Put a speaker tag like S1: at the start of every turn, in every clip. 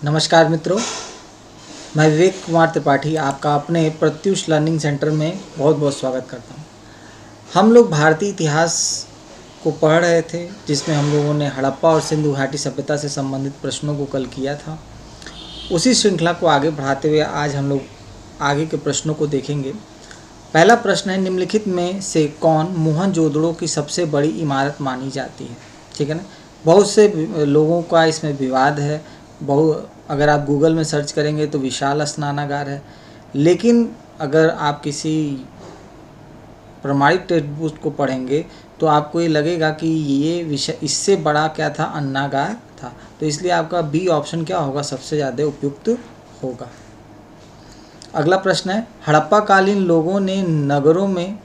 S1: नमस्कार मित्रों, मैं विवेक कुमार त्रिपाठी आपका अपने प्रत्युष लर्निंग सेंटर में बहुत बहुत स्वागत करता हूं। हम लोग भारतीय इतिहास को पढ़ रहे थे, जिसमें हम लोगों ने हड़प्पा और सिंधु घाटी सभ्यता से संबंधित प्रश्नों को कल किया था। उसी श्रृंखला को आगे बढ़ाते हुए आज हम लोग आगे के प्रश्नों को देखेंगे। पहला प्रश्न है, निम्नलिखित में से कौन मोहनजोदड़ो की सबसे बड़ी इमारत मानी जाती है? ठीक है ना। बहुत से लोगों का इसमें विवाद है। अगर आप गूगल में सर्च करेंगे तो विशाल स्नानागार है, लेकिन अगर आप किसी प्रमाणिक टेक्स्ट बुक को पढ़ेंगे तो आपको ये लगेगा कि ये विषय इससे बड़ा क्या था, अन्नागार था। तो इसलिए आपका बी ऑप्शन क्या होगा, सबसे ज़्यादा उपयुक्त होगा। अगला प्रश्न है, हड़प्पा कालीन लोगों ने नगरों में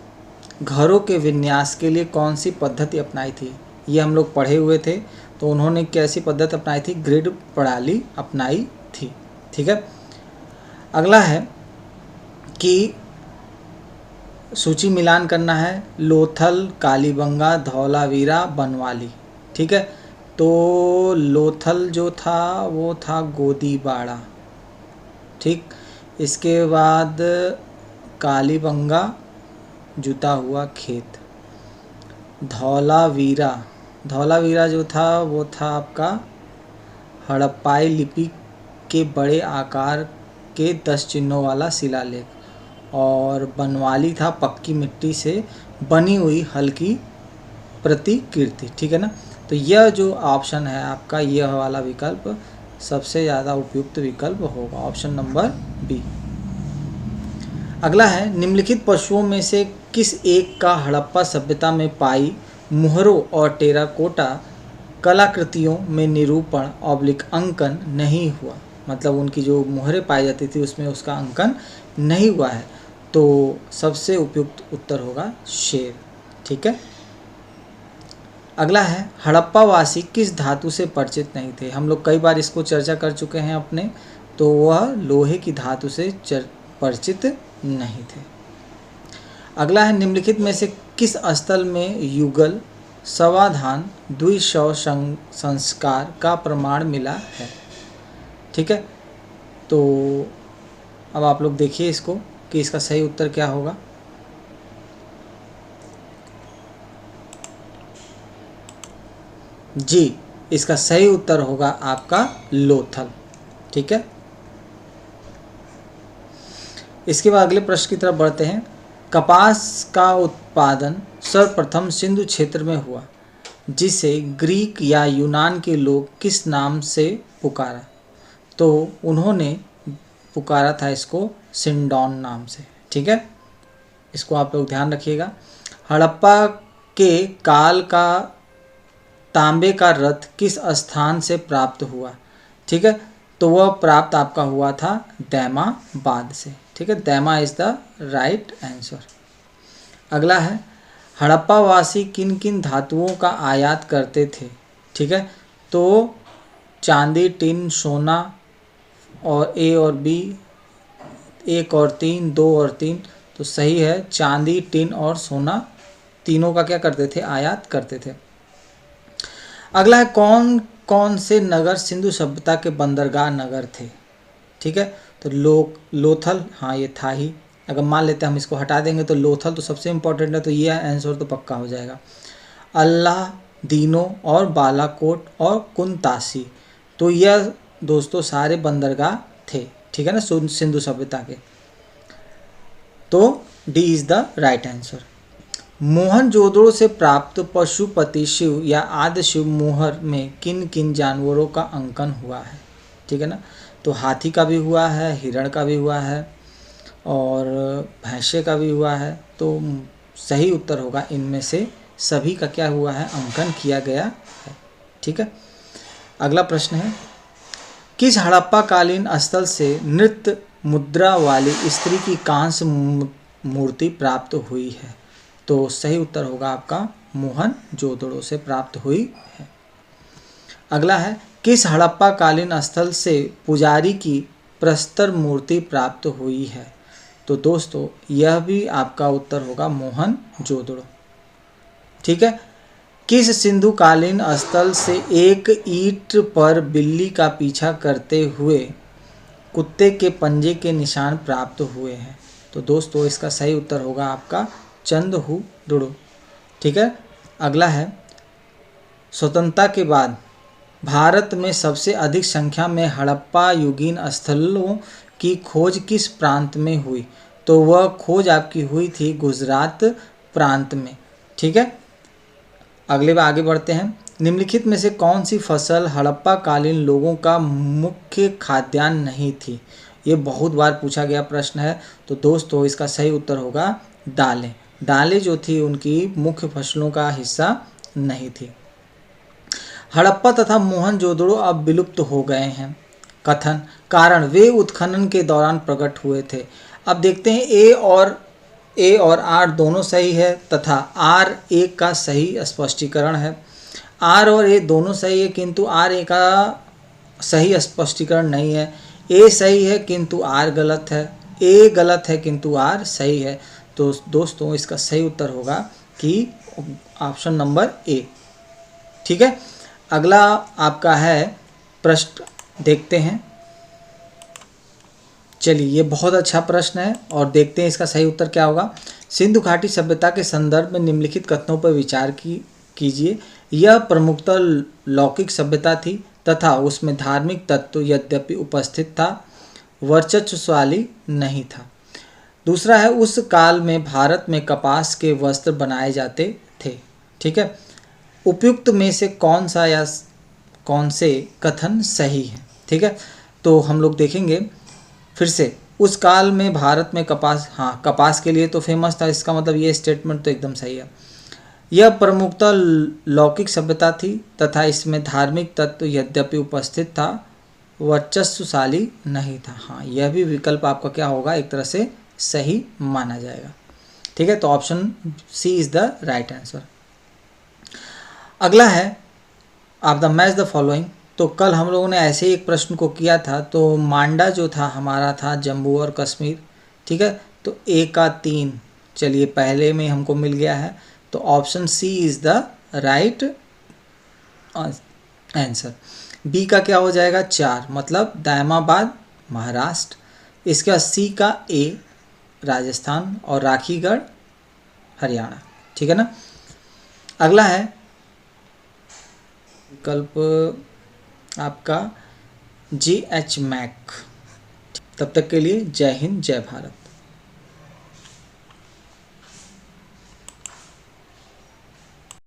S1: घरों के विन्यास के लिए कौन सी पद्धति अपनाई थी? ये हम लोग पढ़े हुए थे। तो उन्होंने कैसी पद्धति अपनाई थी? ग्रिड प्रणाली अपनाई थी। ठीक है। अगला है कि सूची मिलान करना है। लोथल, कालीबंगा, धौलावीरा, बनवाली। ठीक है। तो लोथल जो था वो था गोदीबाड़ा। ठीक। इसके बाद कालीबंगा, जुता हुआ खेत। धौलावीरा जो था वो था आपका हड़प्पाई लिपि के बड़े आकार के 10 चिन्हों वाला शिलालेख। और बनवाली था पक्की मिट्टी से बनी हुई हल्की प्रतिकृति। ठीक है ना। तो यह जो ऑप्शन है आपका, यह वाला विकल्प सबसे ज़्यादा उपयुक्त विकल्प होगा, ऑप्शन नंबर बी। अगला है, निम्नलिखित पशुओं में से किस एक का हड़प्पा सभ्यता में पाई मुहरों और टेराकोटा कलाकृतियों में निरूपण अंकन नहीं हुआ? मतलब उनकी जो मुहरें पाई जाती थी उसमें उसका अंकन नहीं हुआ है। तो सबसे उपयुक्त उत्तर होगा शेर। ठीक है। अगला है, हड़प्पावासी किस धातु से परिचित नहीं थे? हम लोग कई बार इसको चर्चा कर चुके हैं अपने। तो वह लोहे की धातु से परिचित नहीं थे। अगला है, निम्नलिखित में से किस स्थल में युगल, समाधान, द्विशव संस्कार का प्रमाण मिला है? ठीक है। तो अब आप लोग देखिए इसको कि इसका सही उत्तर क्या होगा। जी, इसका सही उत्तर होगा आपका लोथल। ठीक है। इसके बाद अगले प्रश्न की तरफ बढ़ते हैं। कपास का उत्पादन सर्वप्रथम सिंधु क्षेत्र में हुआ, जिसे ग्रीक या यूनान के लोग किस नाम से पुकारा? तो उन्होंने पुकारा था इसको सिंडोन नाम से। ठीक है। इसको आप लोग ध्यान रखिएगा। हड़प्पा के काल का तांबे का रथ किस स्थान से प्राप्त हुआ? ठीक है। तो वह प्राप्त आपका हुआ था दैमाबाद से। ठीक है। दैमा इज द राइट आंसर। अगला है, हड़प्पावासी किन किन धातुओं का आयात करते थे? ठीक है। तो चांदी, टिन, सोना और ए और बी, 1 और 3, 2 और 3। तो सही है, चांदी, टिन और सोना तीनों का क्या करते थे? आयात करते थे। अगला है, कौन कौन से नगर सिंधु सभ्यता के बंदरगाह नगर थे? ठीक है। तो लोथल, हाँ ये था ही। अगर मान लेते हैं हम इसको हटा देंगे तो लोथल तो सबसे इम्पोर्टेंट है, तो ये आंसर तो पक्का हो जाएगा। अल्लाह, दीनो और बालाकोट और कुनतासी, तो यह दोस्तों सारे बंदरगाह थे। ठीक है ना, सिंधु सभ्यता के। तो D is the right answer. Mohenjodaro से प्राप्त पशुपति शिव या आदि शिव मोहर में किन किन जानवरों का अंकन हुआ है? ठीक है ना। तो हाथी का भी हुआ है, हिरण का भी हुआ है और भैंसे का भी हुआ है। तो सही उत्तर होगा इनमें से सभी का क्या हुआ है? अंकन किया गया है। ठीक है। अगला प्रश्न है, किस हड़प्पा कालीन स्थल से नृत्य मुद्रा वाली स्त्री की कांस्य मूर्ति प्राप्त हुई है? तो सही उत्तर होगा आपका मोहनजोदड़ो से प्राप्त हुई है। अगला है, किस हड़प्पा कालीन स्थल से पुजारी की प्रस्तर मूर्ति प्राप्त हुई है? तो दोस्तों यह भी आपका उत्तर होगा मोहनजोदड़ो। ठीक है। किस सिंधुकालीन स्थल से एक ईंट पर बिल्ली का पीछा करते हुए कुत्ते के पंजे के निशान प्राप्त हुए हैं? तो दोस्तों इसका सही उत्तर होगा आपका चंदहुदुड़ो। ठीक है, अगला है, स्वतंत्रता के बाद भारत में सबसे अधिक संख्या में हड़प्पा युगीन स्थलों की खोज किस प्रांत में हुई? तो वह खोज आपकी हुई थी गुजरात प्रांत में। ठीक है, आगे बढ़ते हैं। निम्नलिखित में से कौन सी फसल हड़प्पा कालीन लोगों का मुख्य खाद्यान्न नहीं थी? ये बहुत बार पूछा गया प्रश्न है। तो दोस्तों इसका सही उत्तर होगा दालें। दालें जो थी उनकी मुख्य फसलों का हिस्सा नहीं थी। हड़प्पा तथा मोहनजोदड़ो अब विलुप्त हो गए हैं। कथन, कारण, वे उत्खनन के दौरान प्रकट हुए थे। अब देखते हैं ए और आर दोनों सही है तथा आर ए का सही स्पष्टीकरण है। आर और ए दोनों सही है किंतु आर ए का सही स्पष्टीकरण नहीं है। ए सही है किंतु आर गलत है, ए गलत है किंतु आर सही है। तो दोस्तों इसका सही उत्तर होगा कि ऑप्शन नंबर ए। ठीक है, अगला आपका है प्रश्न, देखते हैं। चलिए ये बहुत अच्छा प्रश्न है और देखते हैं इसका सही उत्तर क्या होगा। सिंधु घाटी सभ्यता के संदर्भ में निम्नलिखित कथनों पर विचार कीजिए। यह प्रमुखतः लौकिक सभ्यता थी तथा उसमें धार्मिक तत्व यद्यपि उपस्थित था, वर्चस्वशाली नहीं था। दूसरा है, उस काल में भारत में कपास के वस्त्र बनाए जाते थे। ठीक है, उपयुक्त में से कौन सा या कौन से कथन सही है? ठीक है, तो हम लोग देखेंगे फिर से। उस काल में भारत में कपास, हाँ कपास के लिए तो फेमस था, इसका मतलब ये स्टेटमेंट तो एकदम सही है। यह प्रमुखतः लौकिक सभ्यता थी तथा इसमें धार्मिक तत्व यद्यपि उपस्थित था, वर्चस्वशाली नहीं था। हाँ, यह भी विकल्प आपका क्या होगा, एक तरह से सही माना जाएगा। ठीक है, तो option C is the right answer. अगला है, आप द मैच द फॉलोइंग। तो कल हम लोगों ने ऐसे ही एक प्रश्न को किया था। तो मांडा जो था हमारा था जम्मू और कश्मीर। ठीक है, तो ए का 3, चलिए पहले में हमको मिल गया है। तो option C is the right answer. B का क्या हो जाएगा, 4, मतलब दायमाबाद महाराष्ट्र। इसके बाद सी का ए राजस्थान और राखीगढ़ हरियाणा। ठीक है ना। अगला है विकल्प आपका GH मैक। तब तक के लिए जय हिंद जय भारत।